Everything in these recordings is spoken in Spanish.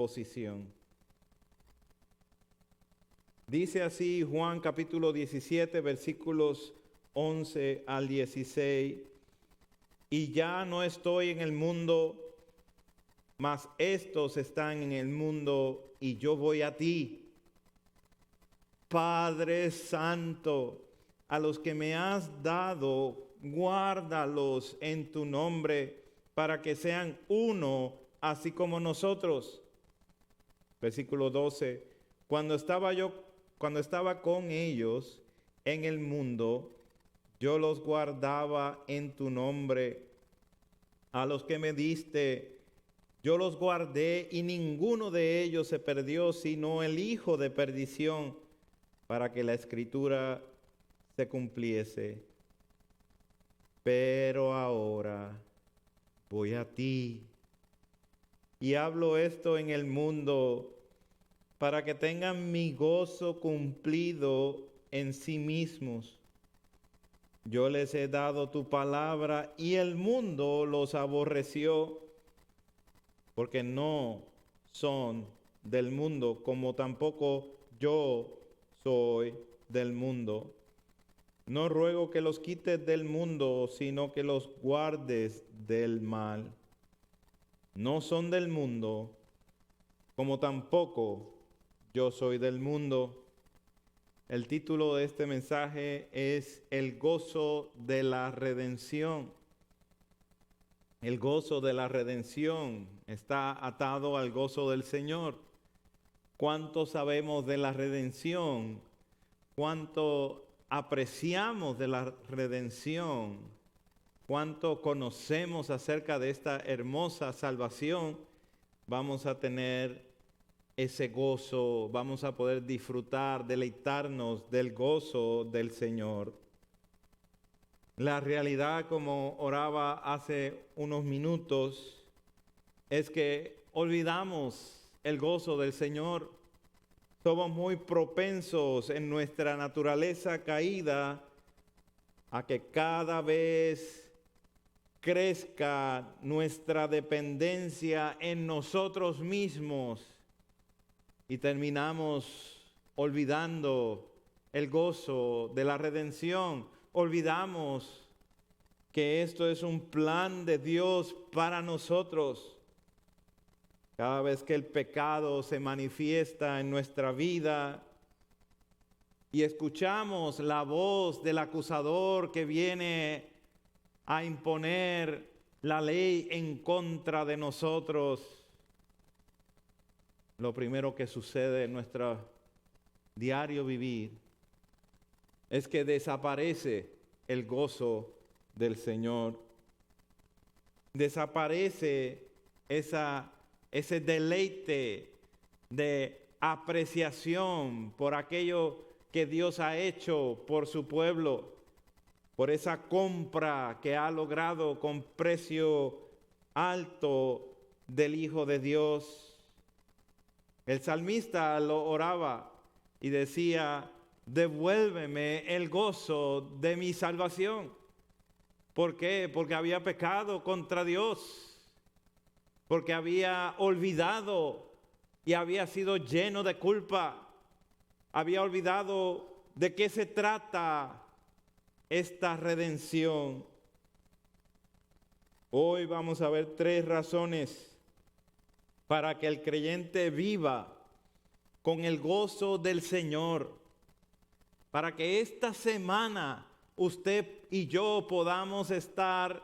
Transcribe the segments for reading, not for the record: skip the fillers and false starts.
posición. Dice así Juan capítulo 17, versículos 11 al 16. Y ya no estoy en el mundo, mas estos están en el mundo y yo voy a ti. Padre Santo, a los que me has dado, guárdalos en tu nombre, para que sean uno, así como nosotros. Versículo 12. Cuando estaba con ellos en el mundo, yo los guardaba en tu nombre. A los que me diste, yo los guardé, y ninguno de ellos se perdió, sino el hijo de perdición, para que la escritura se cumpliese. Pero ahora voy a ti, y hablo esto en el mundo, para que tengan mi gozo cumplido en sí mismos. Yo les he dado tu palabra, y el mundo los aborreció, porque no son del mundo, como tampoco yo soy del mundo. No ruego que los quites del mundo, sino que los guardes del mal. No son del mundo, como tampoco yo soy del mundo. El título de este mensaje es El gozo de la redención. El gozo de la redención está atado al gozo del Señor. ¿Cuánto sabemos de la redención? ¿Cuánto apreciamos de la redención? ¿Cuánto conocemos acerca de esta hermosa salvación? Vamos a tener ese gozo, vamos a poder disfrutar, deleitarnos del gozo del Señor. La realidad, como oraba hace unos minutos, es que olvidamos el gozo del Señor. Somos muy propensos en nuestra naturaleza caída a que cada vez crezca nuestra dependencia en nosotros mismos y terminamos olvidando el gozo de la redención. Olvidamos que esto es un plan de Dios para nosotros. Cada vez que el pecado se manifiesta en nuestra vida y escuchamos la voz del acusador que viene a imponer la ley en contra de nosotros, lo primero que sucede en nuestro diario vivir es que desaparece el gozo del Señor. Desaparece ese deleite de apreciación por aquello que Dios ha hecho por su pueblo, por esa compra que ha logrado con precio alto del Hijo de Dios. El salmista lo oraba y decía: devuélveme el gozo de mi salvación. ¿Por qué? Porque había pecado contra Dios, porque había olvidado y había sido lleno de culpa, había olvidado de qué se trata esta redención. Hoy vamos a ver 3 razones para que el creyente viva con el gozo del Señor, para que esta semana usted y yo podamos estar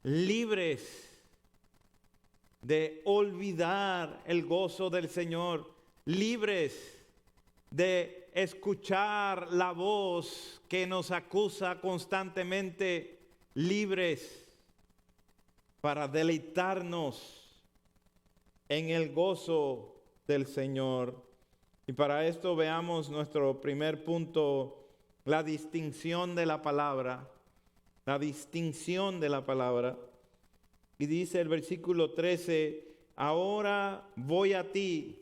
libres de olvidar el gozo del Señor, libres de escuchar la voz que nos acusa constantemente, libres para deleitarnos en el gozo del Señor. Y para esto veamos nuestro primer punto, la distinción de la palabra. La distinción de la palabra. Y dice el versículo 13, ahora voy a ti.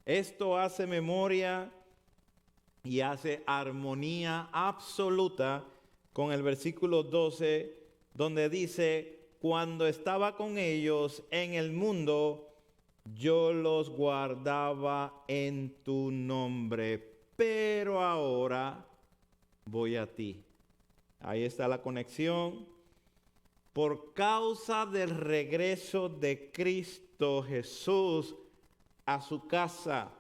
Esto hace memoria y hace armonía absoluta con el versículo 12, donde dice: cuando estaba con ellos en el mundo, yo los guardaba en tu nombre, pero ahora voy a ti. Ahí está la conexión. Por causa del regreso de Cristo Jesús a su casa,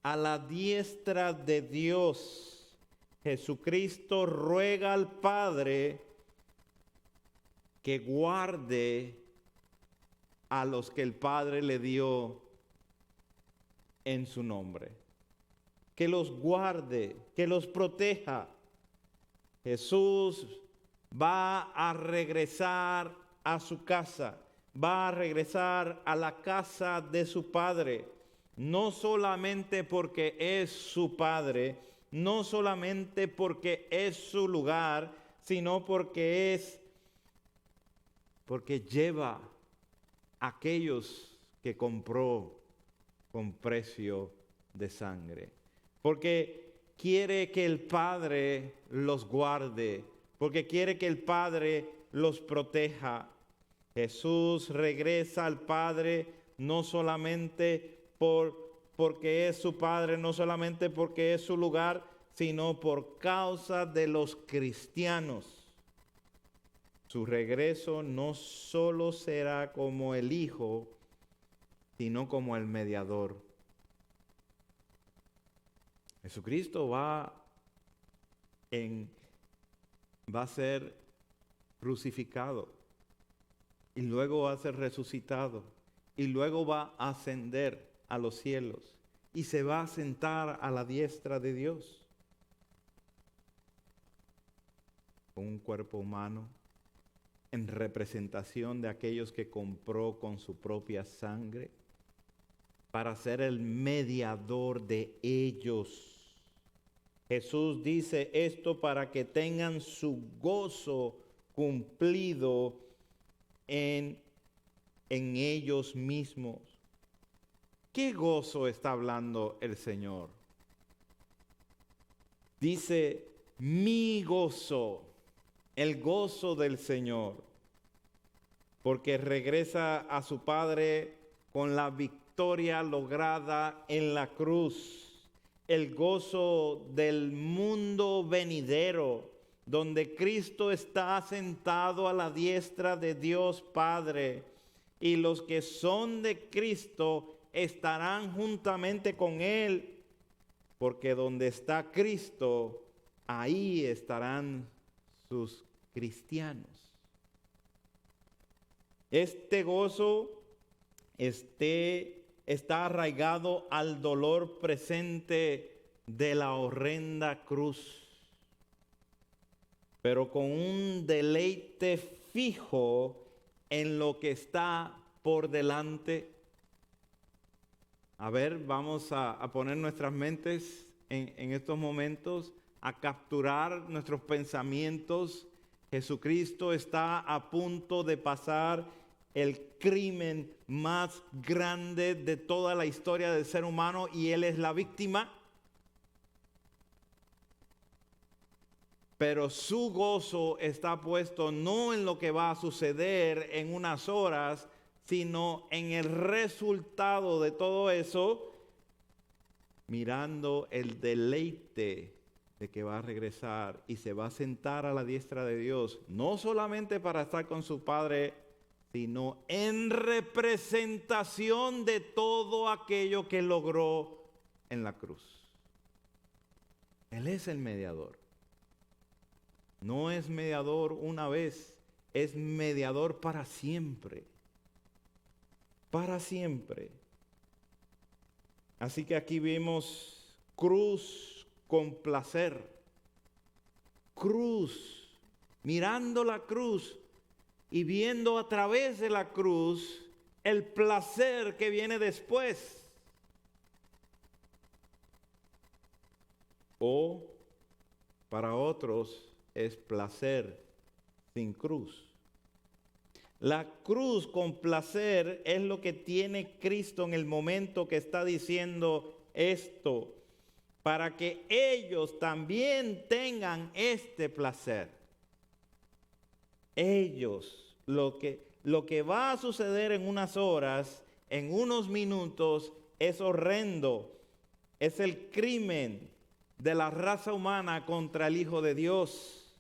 a la diestra de Dios, Jesucristo ruega al Padre que guarde a los que el Padre le dio en su nombre. Que los guarde, que los proteja. Jesús va a regresar a su casa, va a regresar a la casa de su Padre, no solamente porque es su Padre, no solamente porque es su lugar, sino porque lleva a aquellos que compró con precio de sangre, porque quiere que el Padre los guarde, porque quiere que el Padre los proteja. Jesús regresa al Padre no solamente porque es su Padre, no solamente porque es su lugar, sino por causa de los cristianos. Su regreso no solo será como el Hijo, sino como el mediador. Jesucristo va a ser crucificado y luego va a ser resucitado y luego va a ascender a los cielos y se va a sentar a la diestra de Dios con un cuerpo humano en representación de aquellos que compró con su propia sangre para ser el mediador de ellos. Jesús dice esto para que tengan su gozo cumplido en ellos mismos. ¿Qué gozo está hablando el Señor? Dice, mi gozo, el gozo del Señor, porque regresa a su Padre con la victoria lograda en la cruz. El gozo del mundo venidero, donde Cristo está sentado a la diestra de Dios Padre, y los que son de Cristo estarán juntamente con Él, porque donde está Cristo, ahí estarán sus cristianos. Este gozo está arraigado al dolor presente de la horrenda cruz, pero con un deleite fijo en lo que está por delante. A ver, vamos a poner nuestras mentes en estos momentos, a capturar nuestros pensamientos. Jesucristo está a punto de pasar el crimen más grande de toda la historia del ser humano y Él es la víctima. Pero su gozo está puesto no en lo que va a suceder en unas horas, sino en el resultado de todo eso, mirando el deleite de que va a regresar y se va a sentar a la diestra de Dios, no solamente para estar con su Padre, sino en representación de todo aquello que logró en la cruz. Él es el mediador. No es mediador una vez, es mediador para siempre. Para siempre. Así que aquí vemos cruz con placer. Cruz, mirando la cruz y viendo a través de la cruz el placer que viene después. O para otros es placer sin cruz. La cruz con placer es lo que tiene Cristo en el momento que está diciendo esto, para que ellos también tengan este placer. Ellos, lo que va a suceder en unas horas, en unos minutos es horrendo. Es el crimen de la raza humana contra el Hijo de Dios.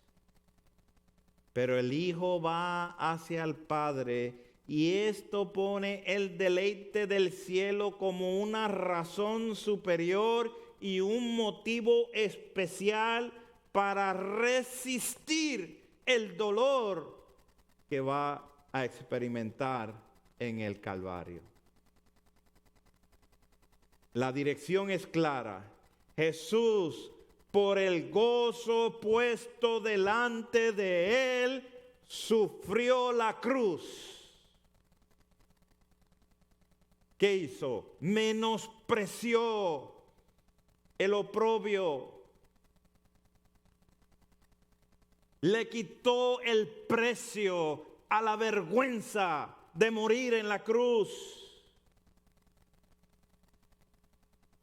Pero el Hijo va hacia el Padre y esto pone el deleite del cielo como una razón superior y un motivo especial para resistir el dolor que va a experimentar en el Calvario. La dirección es clara. Jesús, por el gozo puesto delante de él, sufrió la cruz. ¿Qué hizo? Menospreció el oprobio. Le quitó el precio a la vergüenza de morir en la cruz.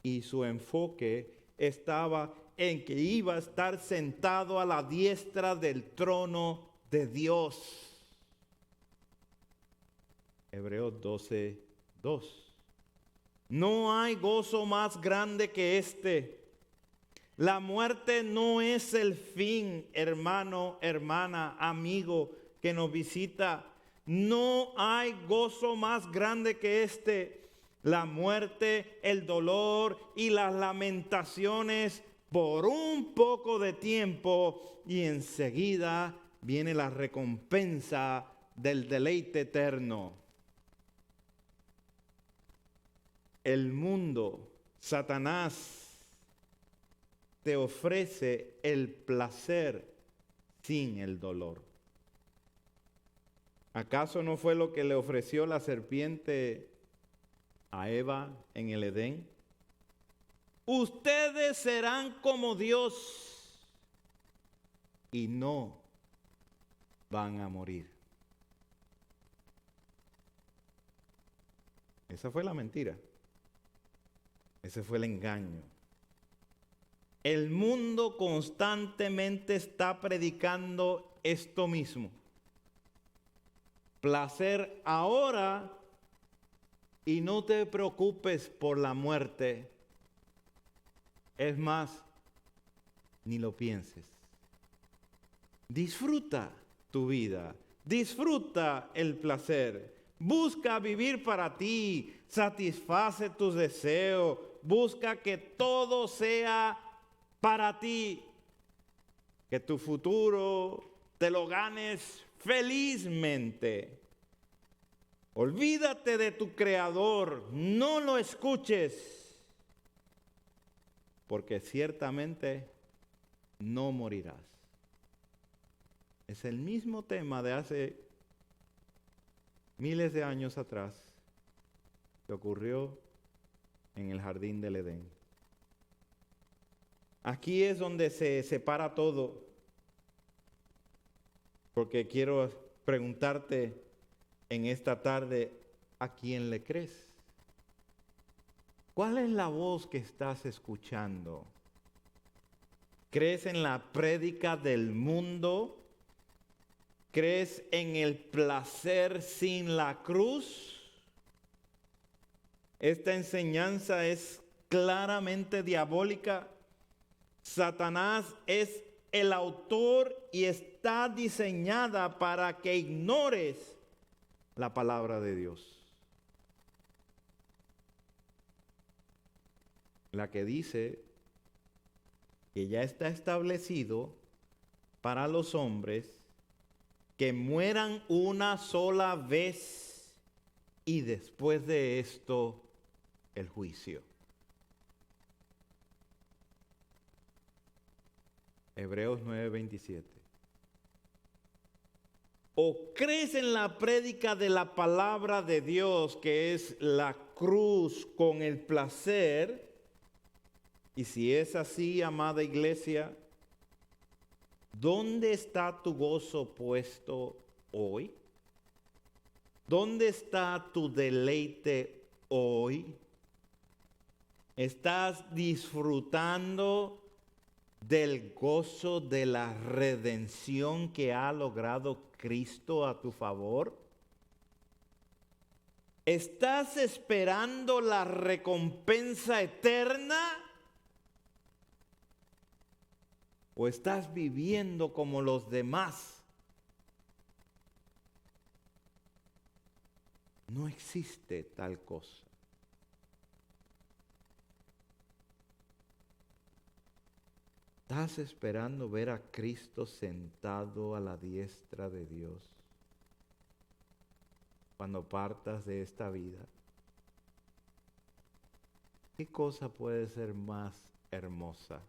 Y su enfoque estaba en que iba a estar sentado a la diestra del trono de Dios. Hebreos 12:2. No hay gozo más grande que este. La muerte no es el fin, hermano, hermana, amigo que nos visita. No hay gozo más grande que este. La muerte, el dolor y las lamentaciones por un poco de tiempo y enseguida viene la recompensa del deleite eterno. El mundo, Satanás, te ofrece el placer sin el dolor. ¿Acaso no fue lo que le ofreció la serpiente a Eva en el Edén? Ustedes serán como Dios y no van a morir. Esa fue la mentira. Ese fue el engaño. El mundo constantemente está predicando esto mismo. Placer ahora y no te preocupes por la muerte. Es más, ni lo pienses. Disfruta tu vida. Disfruta el placer. Busca vivir para ti. Satisface tus deseos. Busca que todo sea para ti. Que tu futuro te lo ganes felizmente. Olvídate de tu Creador. No lo escuches. Porque ciertamente no morirás. Es el mismo tema de hace miles de años atrás que ocurrió en el jardín del Edén. Aquí es donde se separa todo, porque quiero preguntarte en esta tarde, ¿a quién le crees? ¿Cuál es la voz que estás escuchando? ¿Crees en la prédica del mundo? ¿Crees en el placer sin la cruz? Esta enseñanza es claramente diabólica. Satanás es el autor y está diseñada para que ignores la palabra de Dios. La que dice que ya está establecido para los hombres que mueran una sola vez y después de esto el juicio. Hebreos 9:27. ¿O crees en la prédica de la palabra de Dios, que es la cruz con el placer? Y si es así, amada iglesia, ¿dónde está tu gozo puesto hoy? ¿Dónde está tu deleite hoy? ¿Estás disfrutando del gozo de la redención que ha logrado Cristo a tu favor? ¿Estás esperando la recompensa eterna? ¿O estás viviendo como los demás? No existe tal cosa. ¿Estás esperando ver a Cristo sentado a la diestra de Dios cuando partas de esta vida? ¿Qué cosa puede ser más hermosa?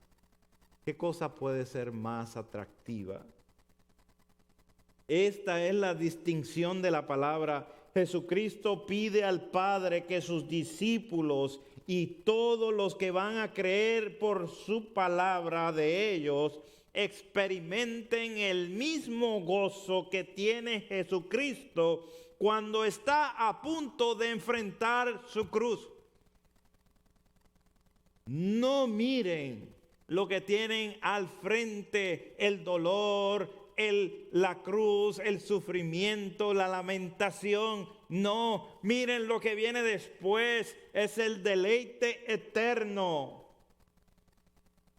¿Qué cosa puede ser más atractiva? Esta es la distinción de la palabra. Jesucristo pide al Padre que sus discípulos y todos los que van a creer por su palabra de ellos experimenten el mismo gozo que tiene Jesucristo cuando está a punto de enfrentar su cruz. No miren lo que tienen al frente, el dolor, la cruz, el sufrimiento, la lamentación. No, miren lo que viene después, es el deleite eterno.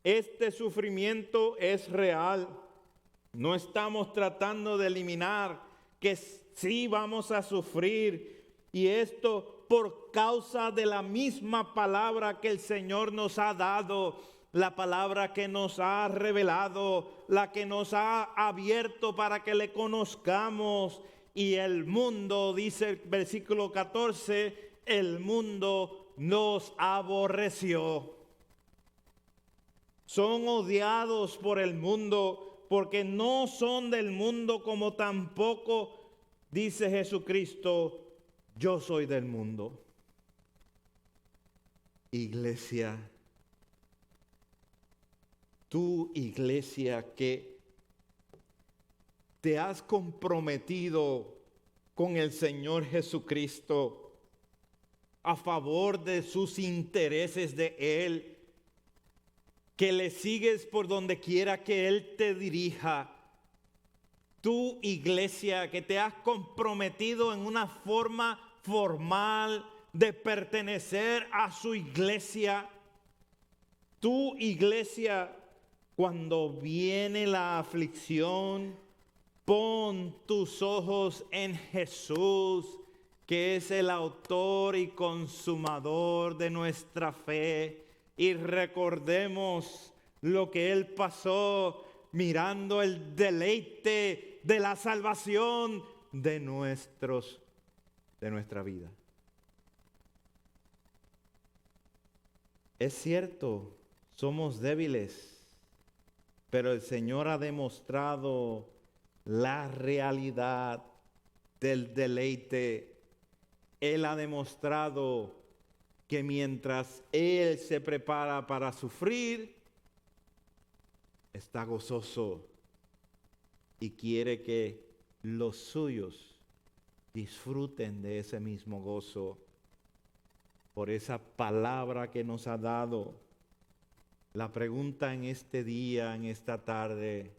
Este sufrimiento es real. No estamos tratando de eliminar que sí vamos a sufrir, y esto por causa de la misma palabra que el Señor nos ha dado, la palabra que nos ha revelado, la que nos ha abierto para que le conozcamos. Y el mundo, dice el versículo 14, el mundo nos aborreció. Son odiados por el mundo porque no son del mundo, como tampoco, dice Jesucristo, yo soy del mundo. Iglesia, tú, iglesia, que te has comprometido con el Señor Jesucristo a favor de sus intereses de Él, que le sigues por donde quiera que Él te dirija. Tú, iglesia, que te has comprometido en una forma formal de pertenecer a su iglesia. Tú, iglesia, cuando viene la aflicción, pon tus ojos en Jesús, que es el autor y consumador de nuestra fe, y recordemos lo que Él pasó mirando el deleite de la salvación de nuestra vida. Es cierto, somos débiles, pero el Señor ha demostrado la realidad del deleite. Él ha demostrado que mientras Él se prepara para sufrir, está gozoso y quiere que los suyos disfruten de ese mismo gozo por esa palabra que nos ha dado. La pregunta en este día, en esta tarde,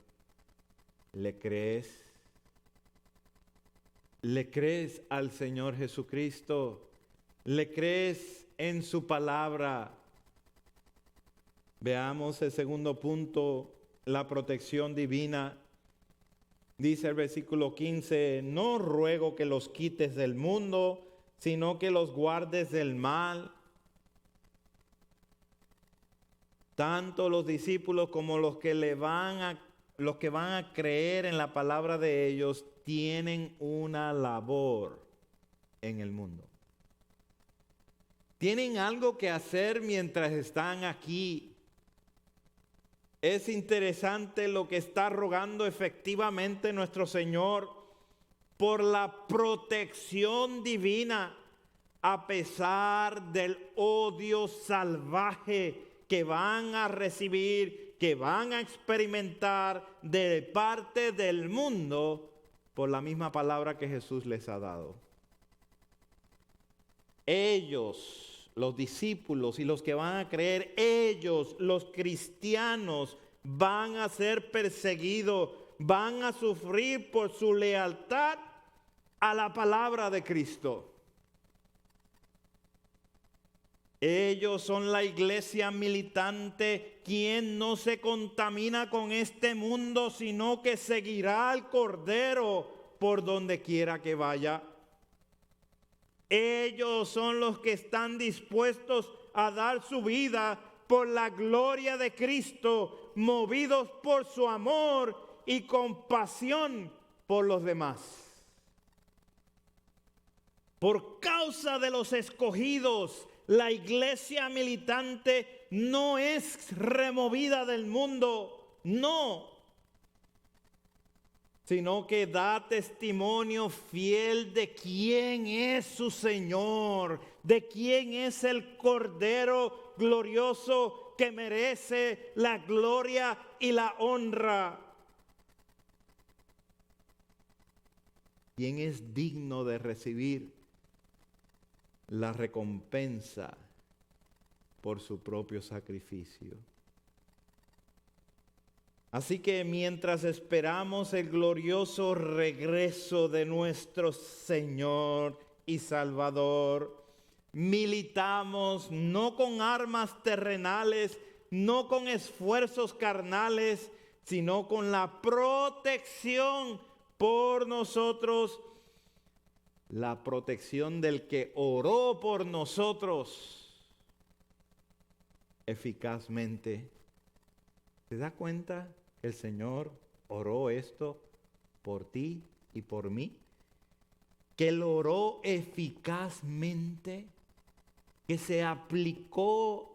¿le crees? ¿Le crees al Señor Jesucristo? ¿Le crees en su palabra? Veamos el segundo punto, la protección divina. Dice el versículo 15, no ruego que los quites del mundo, sino que los guardes del mal. Tanto los discípulos como los que van a creer en la palabra de ellos tienen una labor en el mundo. Tienen algo que hacer mientras están aquí. Es interesante lo que está rogando efectivamente nuestro Señor por la protección divina a pesar del odio salvaje que van a recibir, que van a experimentar de parte del mundo por la misma palabra que Jesús les ha dado. Ellos, los discípulos y los que van a creer, ellos, los cristianos, van a ser perseguidos, van a sufrir por su lealtad a la palabra de Cristo. Ellos son la iglesia militante, quien no se contamina con este mundo, sino que seguirá al Cordero por donde quiera que vaya. Ellos son los que están dispuestos a dar su vida por la gloria de Cristo, movidos por su amor y compasión por los demás. Por causa de los escogidos, la iglesia militante no es removida del mundo, no, sino que da testimonio fiel de quién es su Señor, de quién es el Cordero glorioso que merece la gloria y la honra. ¿Quién es digno de recibir la recompensa por su propio sacrificio? Así que mientras esperamos el glorioso regreso de nuestro Señor y Salvador, militamos no con armas terrenales, no con esfuerzos carnales, sino con la protección por nosotros, la protección del que oró por nosotros eficazmente. ¿Se da cuenta que el Señor oró esto por ti y por mí? Que Él oró eficazmente, que se aplicó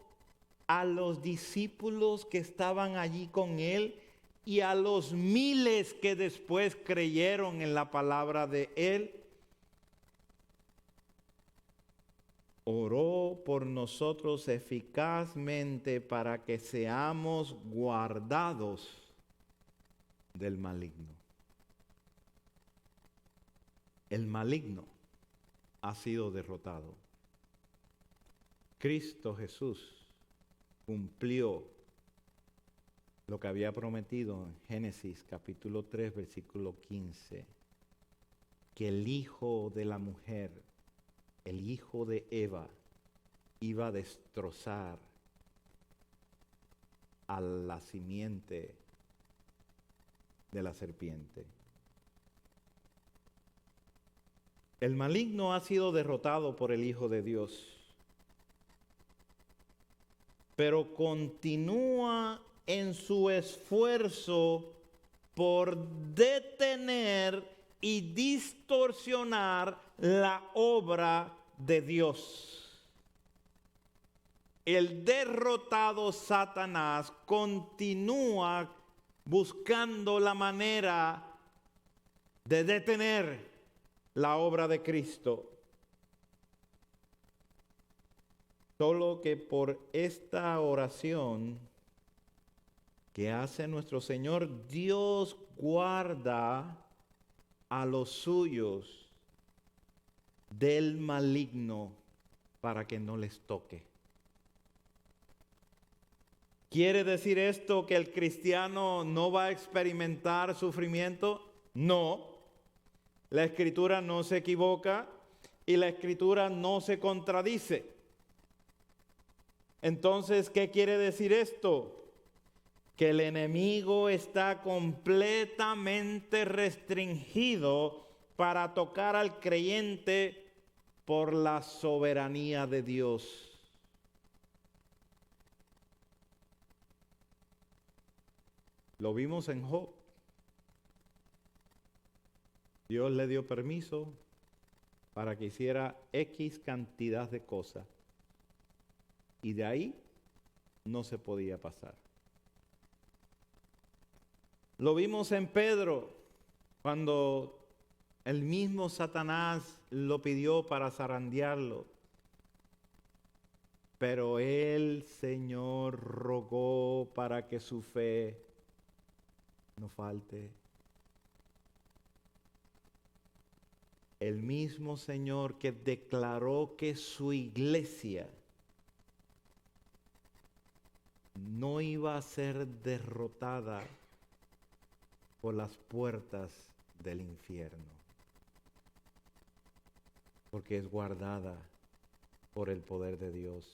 a los discípulos que estaban allí con Él y a los miles que después creyeron en la palabra de Él. Oró por nosotros eficazmente para que seamos guardados del maligno. El maligno ha sido derrotado. Cristo Jesús cumplió lo que había prometido en Génesis capítulo 3, versículo 15, que el hijo de la mujer, el hijo de Eva, iba a destrozar a la simiente de la serpiente. El maligno ha sido derrotado por el Hijo de Dios, pero continúa en su esfuerzo por detener y distorsionar la obra de Dios. El derrotado Satanás continúa buscando la manera de detener la obra de Cristo. Solo que por esta oración que hace nuestro Señor, Dios guarda a los suyos del maligno para que no les toque. ¿Quiere decir esto que el cristiano no va a experimentar sufrimiento? No. La Escritura no se equivoca y la Escritura no se contradice. Entonces, ¿qué quiere decir esto? Que el enemigo está completamente restringido para tocar al creyente por la soberanía de Dios. Lo vimos en Job. Dios le dio permiso para que hiciera X cantidad de cosas. Y de ahí no se podía pasar. Lo vimos en Pedro, cuando el mismo Satanás lo pidió para zarandearlo. Pero el Señor rogó para que su fe no falte. El mismo Señor que declaró que su iglesia no iba a ser derrotada por las puertas del infierno, porque es guardada por el poder de Dios.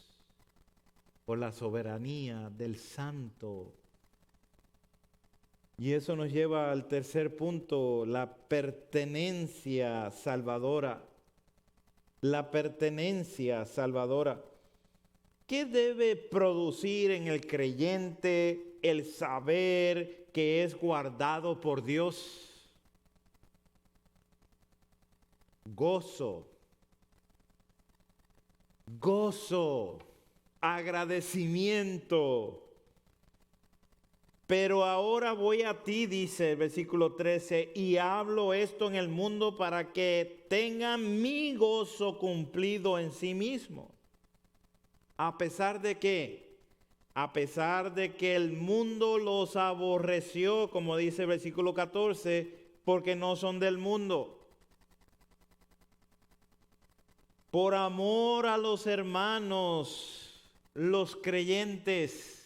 por la soberanía del Santo. Y eso nos lleva al tercer punto, la pertenencia salvadora. La pertenencia salvadora. ¿Qué debe producir en el creyente el saber que es guardado por Dios? Gozo, agradecimiento. Pero ahora voy a ti, dice el versículo 13, y hablo esto en el mundo para que tengan mi gozo cumplido en sí mismo. ¿A pesar de qué? A pesar de que el mundo los aborreció, como dice el versículo 14, porque no son del mundo. Por amor a los hermanos, los creyentes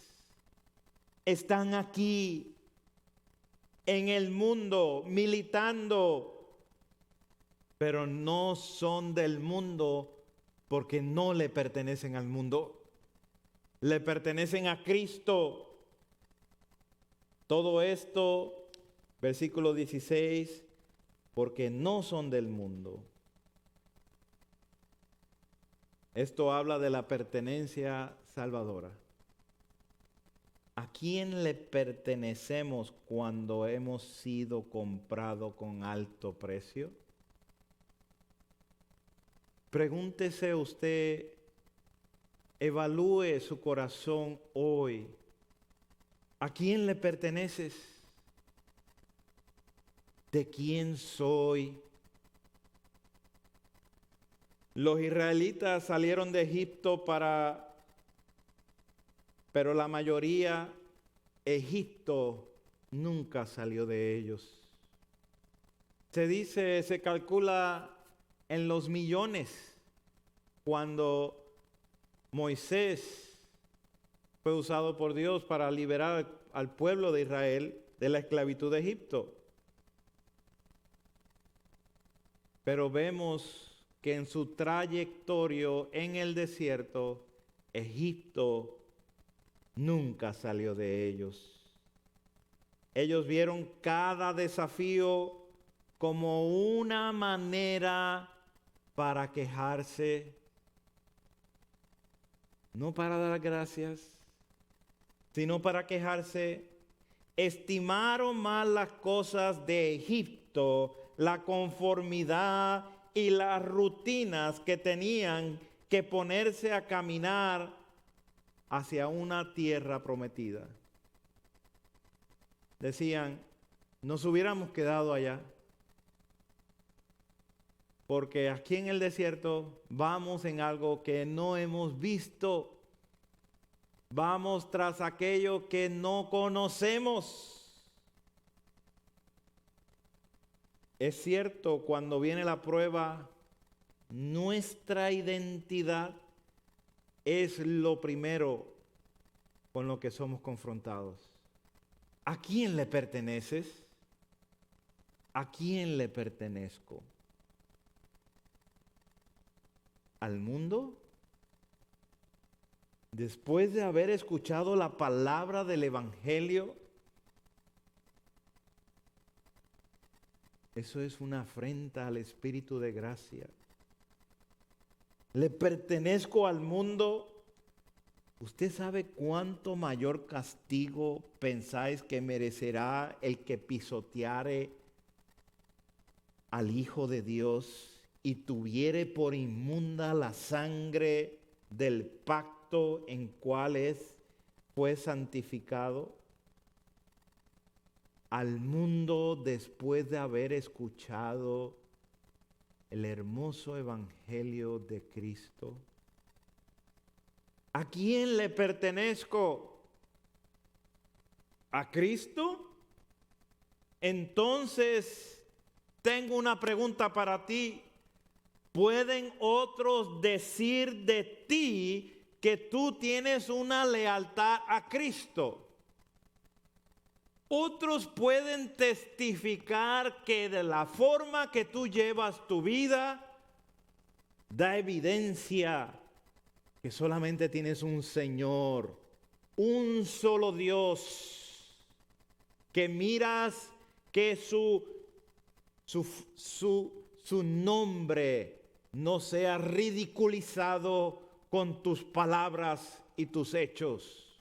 están aquí en el mundo militando, pero no son del mundo porque no le pertenecen al mundo, le pertenecen a Cristo. Todo esto, versículo 16, porque no son del mundo. Esto habla de la pertenencia salvadora. ¿A quién le pertenecemos cuando hemos sido comprados con alto precio? Pregúntese usted, evalúe su corazón hoy. ¿A quién le perteneces? ¿De quién soy? Los israelitas salieron de Egipto pero la mayoría, Egipto nunca salió de ellos. Se calcula en los millones cuando Moisés fue usado por Dios para liberar al pueblo de Israel de la esclavitud de Egipto. Pero vemos que en su trayectoria en el desierto, Egipto nunca salió de ellos. Ellos vieron cada desafío como una manera para quejarse, no para dar gracias, sino para quejarse. Estimaron más las cosas de Egipto, la conformidad y las rutinas que tenían que ponerse a caminar hacia una tierra prometida. Decían, nos hubiéramos quedado allá, porque aquí en el desierto vamos en algo que no hemos visto, vamos tras aquello que no conocemos. Es cierto, cuando viene la prueba, nuestra identidad es lo primero con lo que somos confrontados. ¿A quién le perteneces? ¿A quién le pertenezco? ¿Al mundo? Después de haber escuchado la palabra del Evangelio, eso es una afrenta al Espíritu de gracia. ¿Le pertenezco al mundo? ¿Usted sabe cuánto mayor castigo pensáis que merecerá el que pisoteare al Hijo de Dios y tuviere por inmunda la sangre del pacto en cual fue santificado? Al mundo, después de haber escuchado el hermoso evangelio de Cristo. ¿A quién le pertenezco? ¿A Cristo? Entonces, tengo una pregunta para ti. ¿Pueden otros decir de ti que tú tienes una lealtad a Cristo? Otros pueden testificar que de la forma que tú llevas tu vida, da evidencia que solamente tienes un Señor, un solo Dios, que miras que su nombre no sea ridiculizado con tus palabras y tus hechos,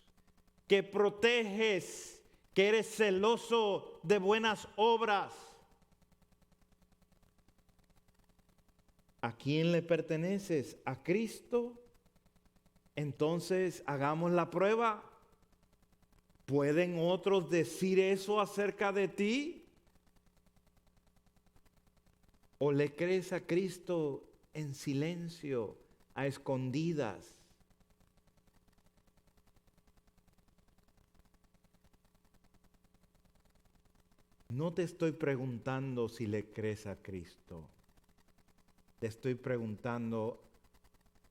que proteges, que eres celoso de buenas obras. ¿A quién le perteneces? ¿A Cristo? Entonces hagamos la prueba. ¿Pueden otros decir eso acerca de ti? ¿O le crees a Cristo en silencio, a escondidas? No te estoy preguntando si le crees a Cristo. Te estoy preguntando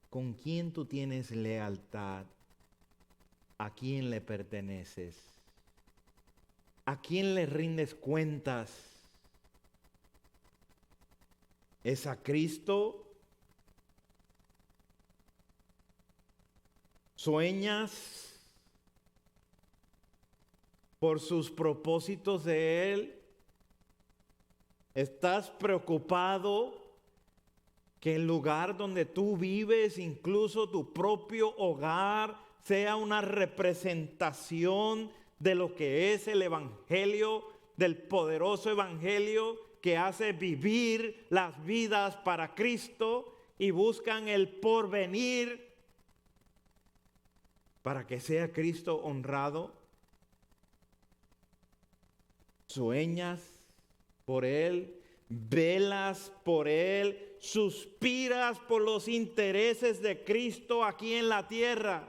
con quién tú tienes lealtad, a quién le perteneces, a quién le rindes cuentas. ¿Es a Cristo? ¿Sueñas por sus propósitos de Él? ¿Estás preocupado que el lugar donde tú vives, incluso tu propio hogar, sea una representación de lo que es el Evangelio, del poderoso Evangelio que hace vivir las vidas para Cristo y buscan el porvenir para que sea Cristo honrado? ¿Sueñas por Él? ¿Velas por Él? ¿Suspiras por los intereses de Cristo aquí en la tierra?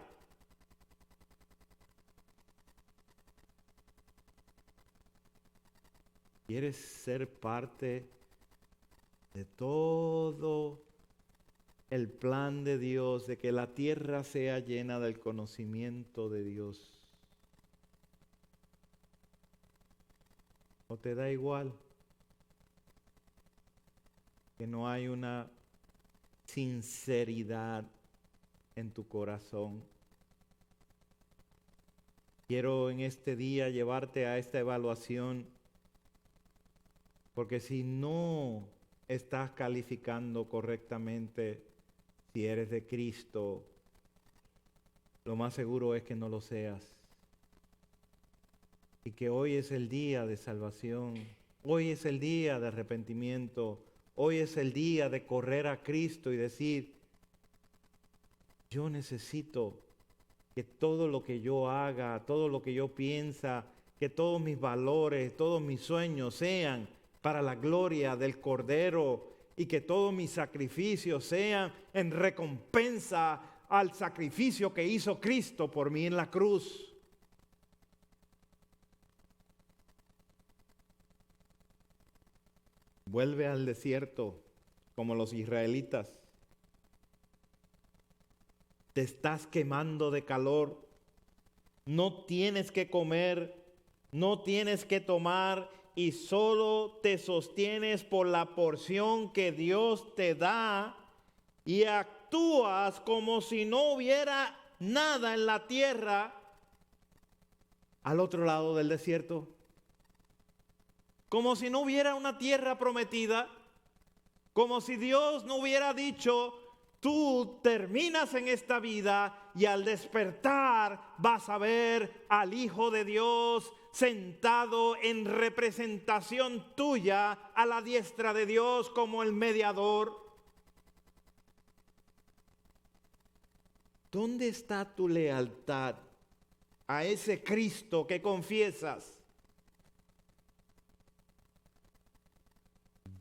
¿Quieres ser parte de todo el plan de Dios, de que la tierra sea llena del conocimiento de Dios? ¿O te da igual? Que no hay una sinceridad en tu corazón. Quiero en este día llevarte a esta evaluación, porque si no estás calificando correctamente si eres de Cristo, lo más seguro es que no lo seas. Y que hoy es el día de salvación, hoy es el día de arrepentimiento, hoy es el día de correr a Cristo y decir: yo necesito que todo lo que yo haga, todo lo que yo piensa, que todos mis valores, todos mis sueños sean para la gloria del Cordero, y que todos mis sacrificios sean en recompensa al sacrificio que hizo Cristo por mí en la cruz. Vuelve al desierto como los israelitas. Te estás quemando de calor. No tienes que comer, no tienes que tomar, y solo te sostienes por la porción que Dios te da, y actúas como si no hubiera nada en la tierra al otro lado del desierto. Como si no hubiera una tierra prometida, como si Dios no hubiera dicho: tú terminas en esta vida y al despertar vas a ver al Hijo de Dios sentado en representación tuya a la diestra de Dios como el mediador. ¿Dónde está tu lealtad a ese Cristo que confiesas?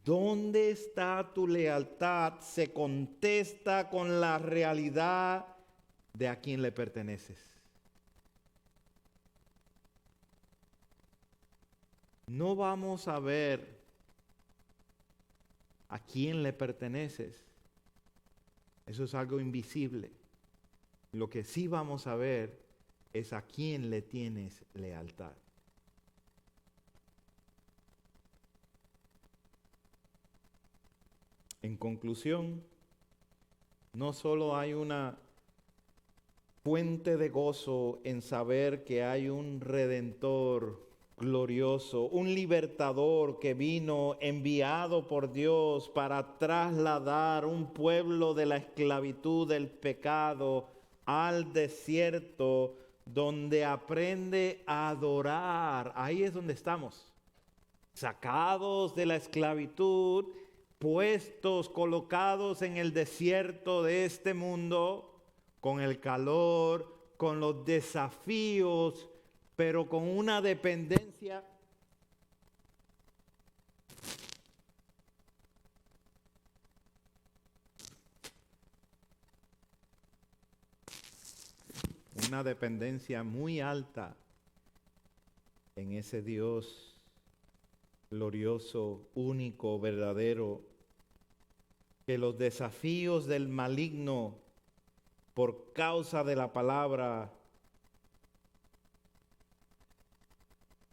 ¿Dónde está tu lealtad? Se contesta con la realidad de a quién le perteneces. No vamos a ver a quién le perteneces. Eso es algo invisible. Lo que sí vamos a ver es a quién le tienes lealtad. En conclusión, no solo hay una fuente de gozo en saber que hay un Redentor glorioso, un libertador que vino enviado por Dios para trasladar un pueblo de la esclavitud del pecado al desierto donde aprende a adorar. Ahí es donde estamos, sacados de la esclavitud, puestos, colocados en el desierto de este mundo, con el calor, con los desafíos, pero con una dependencia muy alta en ese Dios glorioso, único, verdadero, que los desafíos del maligno por causa de la palabra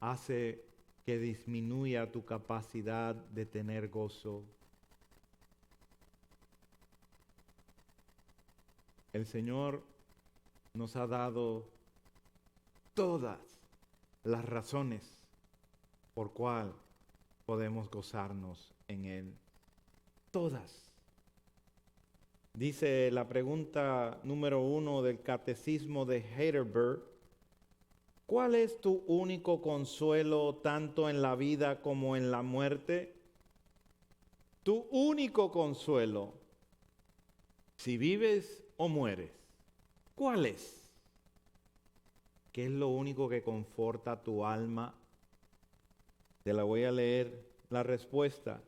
hace que disminuya tu capacidad de tener gozo. El Señor nos ha dado todas las razones por cual podemos gozarnos en Él. Todas. Dice la pregunta número 1 del Catecismo de Heidelberg: ¿cuál es tu único consuelo tanto en la vida como en la muerte? Tu único consuelo, si vives o mueres, ¿cuál es? ¿Qué es lo único que conforta tu alma? Te la voy a leer la respuesta.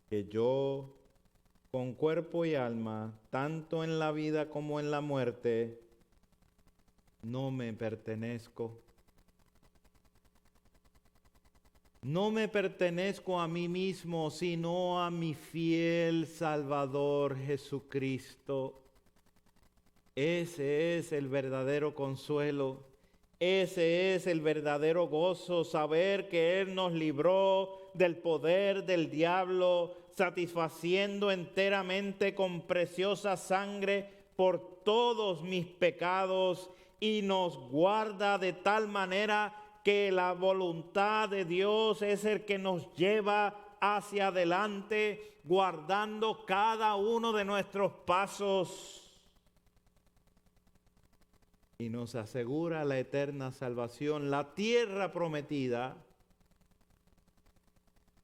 Que yo, con cuerpo y alma, tanto en la vida como en la muerte, no me pertenezco. No me pertenezco a mí mismo, sino a mi fiel Salvador Jesucristo. Ese es el verdadero consuelo. Ese es el verdadero gozo, saber que Él nos libró del poder del diablo, satisfaciendo enteramente con preciosa sangre por todos mis pecados, y nos guarda de tal manera que la voluntad de Dios es el que nos lleva hacia adelante, guardando cada uno de nuestros pasos, y nos asegura la eterna salvación, la tierra prometida,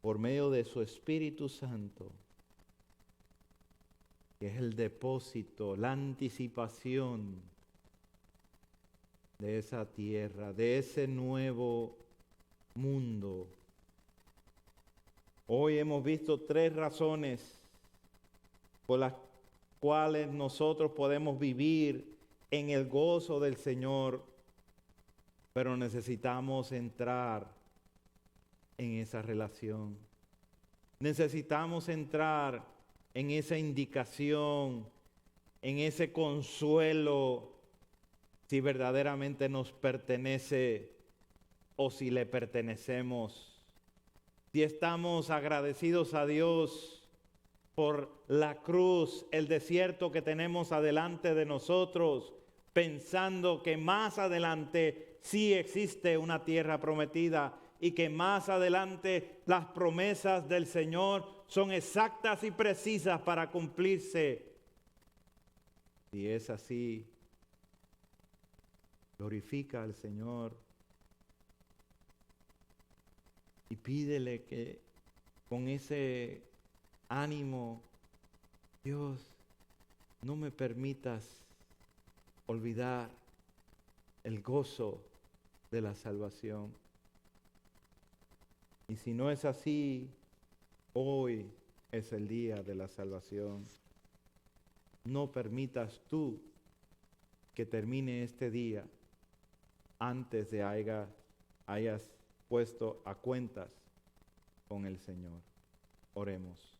por medio de su Espíritu Santo, que es el depósito, la anticipación de esa tierra, de ese nuevo mundo. Hoy hemos visto 3 razones por las cuales nosotros podemos vivir en el gozo del Señor, pero necesitamos entrar en esa relación. Necesitamos entrar en esa indicación, en ese consuelo, si verdaderamente nos pertenece o si le pertenecemos. Si estamos agradecidos a Dios por la cruz, el desierto que tenemos adelante de nosotros, pensando que más adelante sí existe una tierra prometida y que más adelante las promesas del Señor son exactas y precisas para cumplirse. Si es así, glorifica al Señor y pídele que con ese ánimo: Dios, no me permitas olvidar el gozo de la salvación. Y si no es así, hoy es el día de la salvación. No permitas tú que termine este día antes de hayas puesto a cuentas con el Señor. Oremos.